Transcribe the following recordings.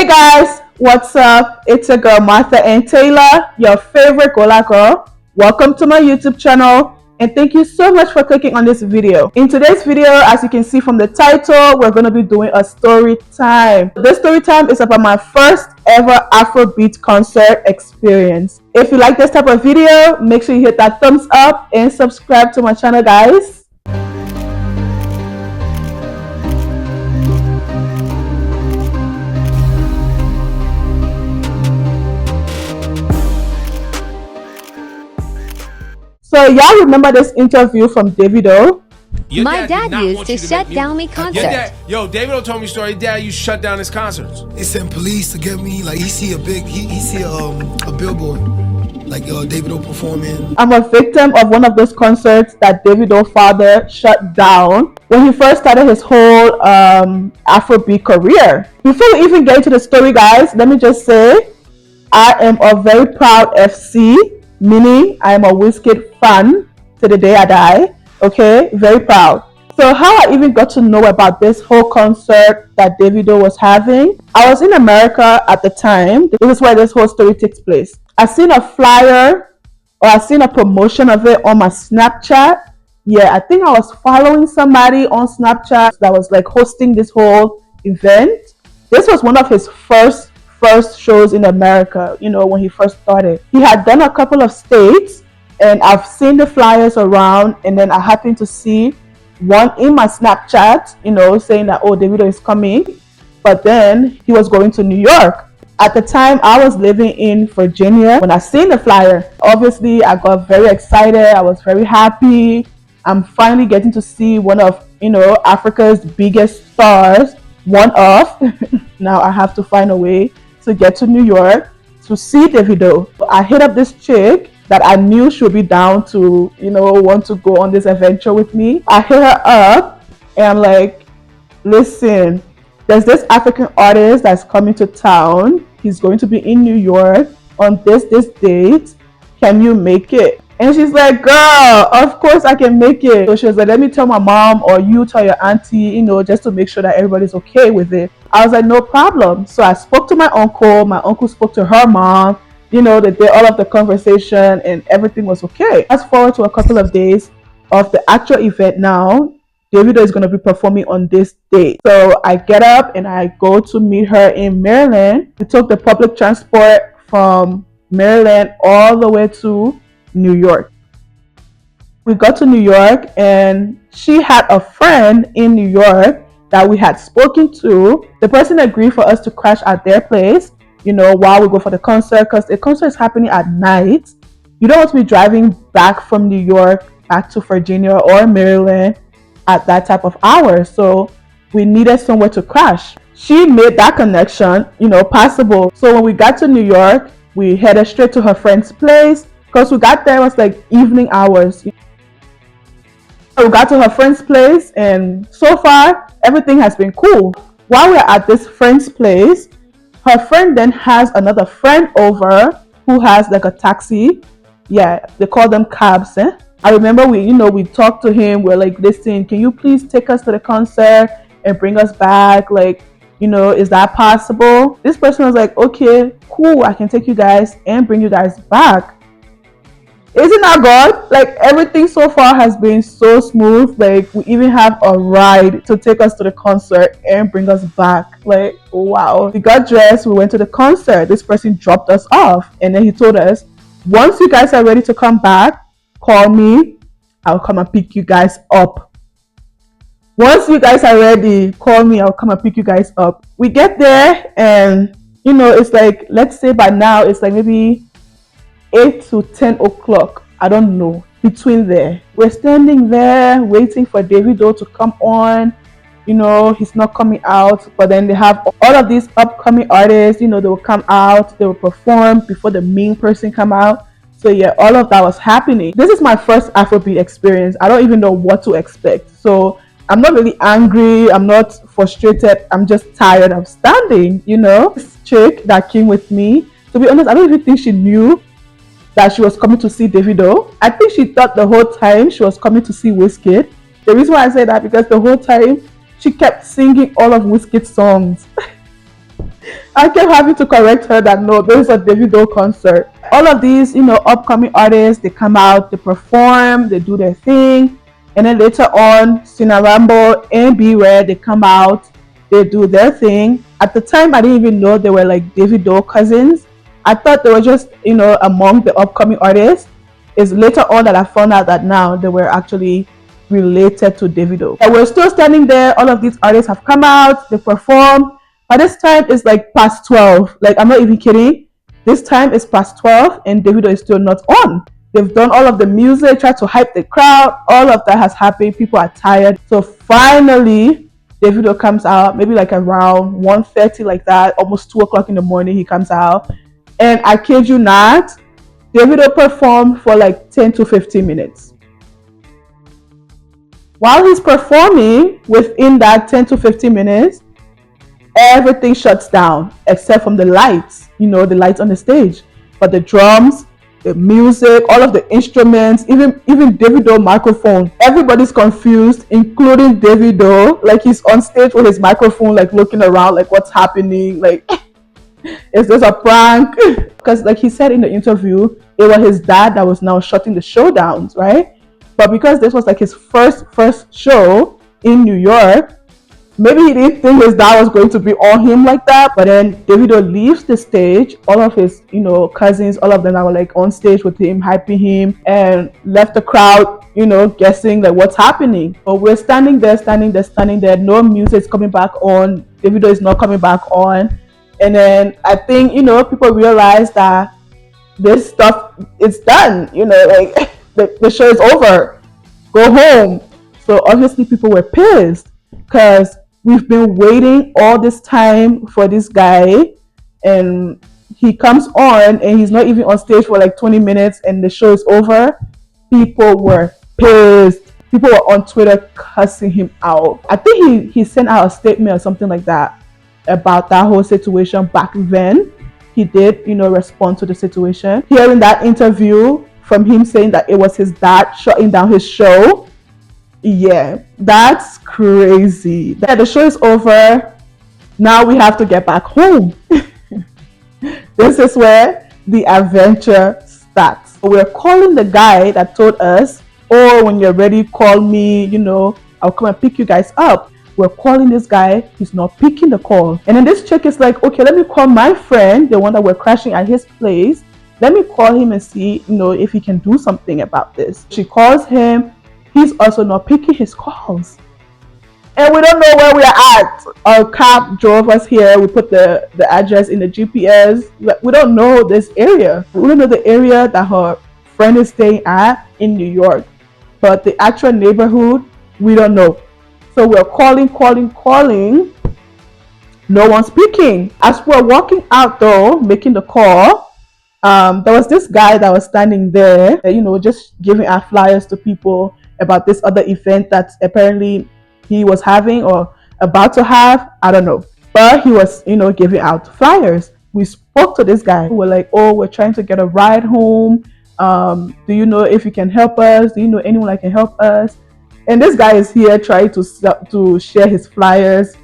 Guys, what's up? It's your girl Martha and Taylor, your favorite Gola girl. Welcome to my YouTube channel and thank you so much for clicking on this video. In today's video, as you can see from the title, we're going to be doing a story time. This story time is about my first ever Afrobeat concert experience. If you like this type of video, make sure you hit that thumbs up and subscribe to my channel, guys. So y'all remember this interview from Davido? My dad used to shut down me concerts. Davido told me a story. Dad, you shut down his concerts. They sent police to get me. Like he see a billboard, like Davido performing. I'm a victim of one of those concerts that Davido's father shut down when he first started his whole Afrobeat career. Before we even get into the story, guys, let me just say I am a very proud FC. Meaning I am a Wizkid fan to the day I die. Okay, very proud. So how I even got to know about this whole concert that Davido was having, I was in America at the time. This is where this whole story takes place. I seen a flyer or I seen a promotion of it on my Snapchat. Yeah, I think I was following somebody on Snapchat that was like hosting this whole event. This was one of his first shows in America, you know, when he first started. He had done a couple of states and I've seen the flyers around, and then I happened to see one in my Snapchat, you know, saying that, oh, Davido is coming. But then he was going to New York. At the time, I was living in Virginia when I seen the flyer. Obviously, I got very excited. I was very happy. I'm finally getting to see one of, you know, Africa's biggest stars. One of. Now I have to find a way to get to New York to see Davido. I hit up this chick that I knew she would be down to, you know, want to go on this adventure with me. I hit her up and I'm like, listen, there's this African artist that's coming to town. He's going to be in New York on this date. Can you make it? And she's like, girl, of course I can make it. So she was like, let me tell my mom or you tell your auntie, you know, just to make sure that everybody's okay with it. I was like, no problem. So I spoke to my uncle spoke to her mom, you know, they did all of the conversation and everything was okay. Fast forward to a couple of days of the actual event now. Davido is going to be performing on this date. So I get up and I go to meet her in Maryland. We took the public transport from Maryland all the way to New York. We got to New York and she had a friend in New York that we had spoken to. The person agreed for us to crash at their place, you know, while we go for the concert, because the concert is happening at night. You don't want to be driving back from New York back to Virginia or Maryland at that type of hour. So we needed somewhere to crash. She made that connection, you know, possible. So when we got to New York, we headed straight to her friend's place. Because we got there, it was like evening hours. We got to her friend's place and so far, everything has been cool. While we're at this friend's place, her friend then has another friend over who has like a taxi. Yeah, they call them cabs. I remember we talked to him. We're like, listen, can you please take us to the concert and bring us back? Like, you know, is that possible? This person was like, okay, cool. I can take you guys and bring you guys back. Isn't that God? Like everything so far has been so smooth. Like we even have a ride to take us to the concert and bring us back. Like, wow. We got dressed, we went to the concert. This person dropped us off and then he told us, once you guys are ready to come back, call me. I'll come and pick you guys up. Once you guys are ready, call me. I'll come and pick you guys up. We get there and, you know, it's like, let's say by now it's like maybe 8 to 10 o'clock, I don't know, between there. We're standing there waiting for Davido to come on. You know, he's not coming out, but then they have all of these upcoming artists, you know, they will come out, they will perform before the main person come out. So yeah, all of that was happening. This is my first Afrobeat experience. I don't even know what to expect. So I'm not really angry, I'm not frustrated, I'm just tired of standing, you know. This chick that came with me, to be honest, I don't even think she knew that she was coming to see Davido. I think she thought the whole time she was coming to see Wizkid. The reason why I say that, because the whole time she kept singing all of Wizkid's songs. I kept having to correct her that no, this is a Davido concert. All of these, upcoming artists, they come out, they perform, they do their thing, and then later on, Sina Rambo and B Red, they come out, they do their thing. At the time, I didn't even know they were like Davido cousins. I thought they were just, among the upcoming artists. It's later on that I found out that now they were actually related to Davido. And we're still standing there. All of these artists have come out, they perform. By this time, it's like past 12. Like, I'm not even kidding. This time it's past 12 and Davido is still not on. They've done all of the music, tried to hype the crowd. All of that has happened. People are tired. So finally, Davido comes out, maybe like around 1:30, like that, almost 2 o'clock in the morning, he comes out. And I kid you not, Davido performed for like 10 to 15 minutes. While he's performing, within that 10 to 15 minutes, everything shuts down except from the lights, the lights on the stage. But the drums, the music, all of the instruments, even Davido microphone, everybody's confused, including Davido. Like, he's on stage with his microphone, like looking around, like what's happening, like is this a prank? Because like he said in the interview, it was his dad that was now shutting the show down, right? But because this was like his first show in New York, maybe he didn't think his dad was going to be on him like that. But then Davido leaves the stage. All of his, cousins, all of them that were like on stage with him, hyping him, and left the crowd, guessing like what's happening. But we're standing there. No music is coming back on. Davido is not coming back on. And then I think, people realize that this stuff is done. Like the show is over. Go home. So obviously people were pissed because we've been waiting all this time for this guy, and he comes on and he's not even on stage for like 20 minutes and the show is over. People were pissed. People were on Twitter cussing him out. I think he sent out a statement or something like that about that whole situation back then. He did, respond to the situation. Hearing that interview from him saying that it was his dad shutting down his show, yeah, that's crazy. The show is over. Now we have to get back home. This is where the adventure starts. We're calling the guy that told us, oh, when you're ready, call me, I'll come and pick you guys up. We're calling this guy, he's not picking the call. And then this chick is like, okay, let me call my friend, the one that we're crashing at his place. Let me call him and see, if he can do something about this. She calls him. He's also not picking his calls. And we don't know where we are at. Our cab drove us here. We put the address in the GPS. We don't know this area. We don't know the area that her friend is staying at in New York. But the actual neighborhood, we don't know. So we're calling. No one's speaking. As we're walking out though, making the call, there was this guy that was standing there, just giving out flyers to people about this other event that apparently he was having or about to have. I don't know. But he was, giving out flyers. We spoke to this guy. We're like, oh, we're trying to get a ride home. Do you know if you can help us? Do you know anyone that can help us? And this guy is here trying to share his flyers.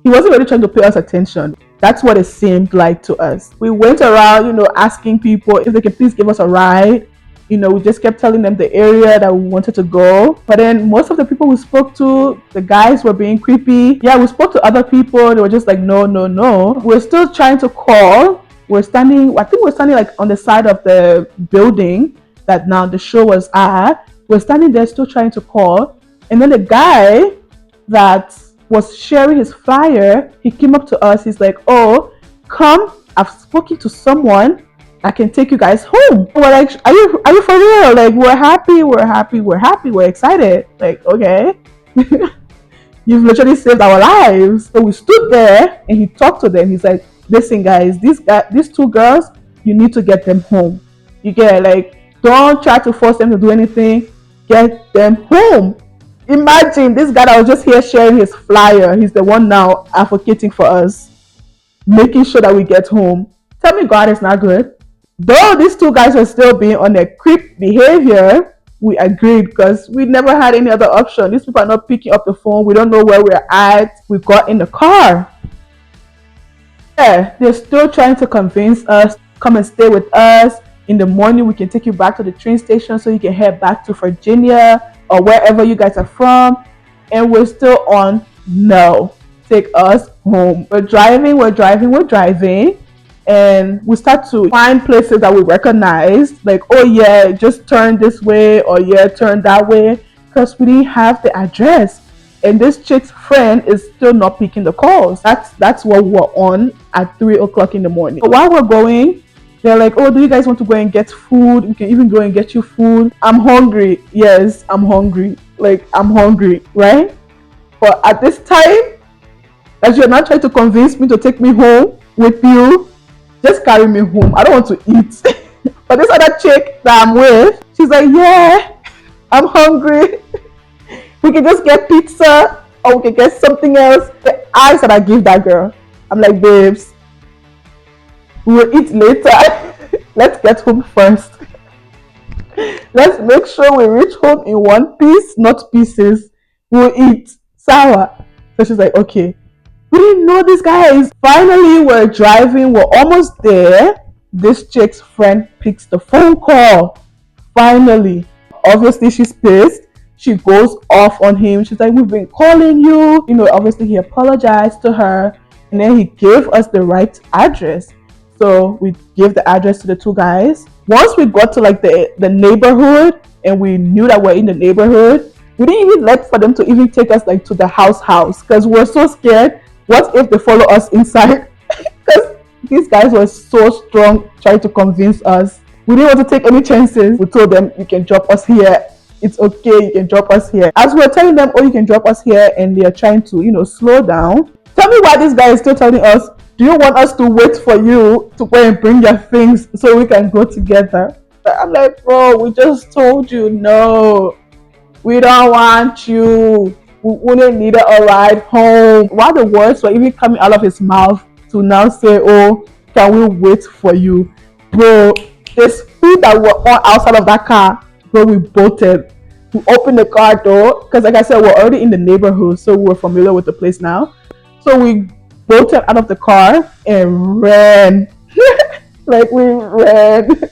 He wasn't really trying to pay us attention. That's what it seemed like to us. We went around, asking people if they can please give us a ride. We just kept telling them the area that we wanted to go. But then most of the people we spoke to, the guys were being creepy. Yeah, we spoke to other people. They were just like, no. We're still trying to call. I think we're standing like on the side of the building that now the show was at. We're standing there still trying to call. And then the guy that was sharing his flyer, he came up to us. He's like, oh, come, I've spoken to someone. I can take you guys home. We're like, are you for real? Like, we're happy, we're excited. Like, okay. You've literally saved our lives. So we stood there and he talked to them. He's like, listen guys, these two girls, you need to get them home. You get, like, don't try to force them to do anything. Get them home. Imagine this guy that was just here sharing his flyer. He's the one now advocating for us, making sure that we get home. Tell me God is not good. Though these two guys were still being on their creep behavior, we agreed because we never had any other option. These people are not picking up the phone. We don't know where we're at. We got in the car. Yeah, they're still trying to convince us, come and stay with us. In the morning, we can take you back to the train station so you can head back to Virginia or wherever you guys are from. And we're still on no, take us home. We're driving. And we start to find places that we recognize, like, oh yeah, just turn this way, or yeah, turn that way, because we didn't have the address. And this chick's friend is still not picking the calls. That's what we're on at 3 o'clock in the morning. So while we're going, they're like, oh, do you guys want to go and get food? We can even go and get you food. I'm hungry. Yes, I'm hungry. Like, I'm hungry, right? But at this time, as you're not trying to convince me to take me home with you, just carry me home. I don't want to eat. But this other chick that I'm with, she's like, yeah, I'm hungry. We can just get pizza or we can get something else. The eyes that I give that girl, I'm like, babes, we will eat later. Let's get home first. Let's make sure we reach home in one piece, not pieces. We'll eat. Sour. So she's like, okay. We didn't know these guys. Finally, we're driving. We're almost there. This chick's friend picks the phone call. Finally. Obviously, she's pissed. She goes off on him. She's like, we've been calling you. You know, obviously, he apologized to her. And then he gave us the right address. So we gave the address to the two guys. Once we got to like the neighborhood and we knew that we're in the neighborhood, we didn't even let for them to even take us like to the house because we're so scared. What if they follow us inside? Because these guys were so strong trying to convince us. We didn't want to take any chances. We told them, you can drop us here. It's okay, you can drop us here. As we were telling them, oh, you can drop us here, and they are trying to, you know, slow down. Tell me why this guy is still telling us, do you want us to wait for you to go and bring your things so we can go together? I'm like, bro, we just told you no. We don't want you. We wouldn't need a ride home. While the words were even coming out of his mouth to now say, oh, can we wait for you? Bro, there's food that were all outside of that car. Bro, we bolted. We opened the car door because, like I said, we're already in the neighborhood, so we're familiar with the place now. So we bolted out of the car and ran. Like, we ran.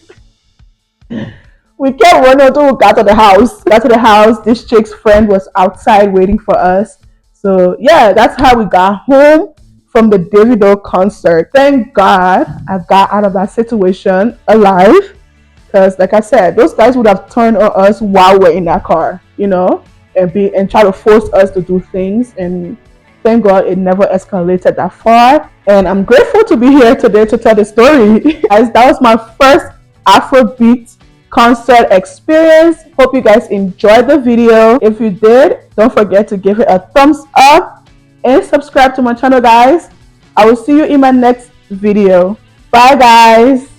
We kept running until we got to the house. Got to the house. This chick's friend was outside waiting for us. So yeah, that's how we got home from the Davido concert. Thank God I got out of that situation alive. Because like I said, those guys would have turned on us while we're in that car, you know, and try to force us to do things. And thank God it never escalated that far. And I'm grateful to be here today to tell the story. As that was my first Afrobeat concert experience. Hope you guys enjoyed the video. If you did, don't forget to give it a thumbs up and subscribe to my channel, guys. I will see you in my next video. Bye, guys.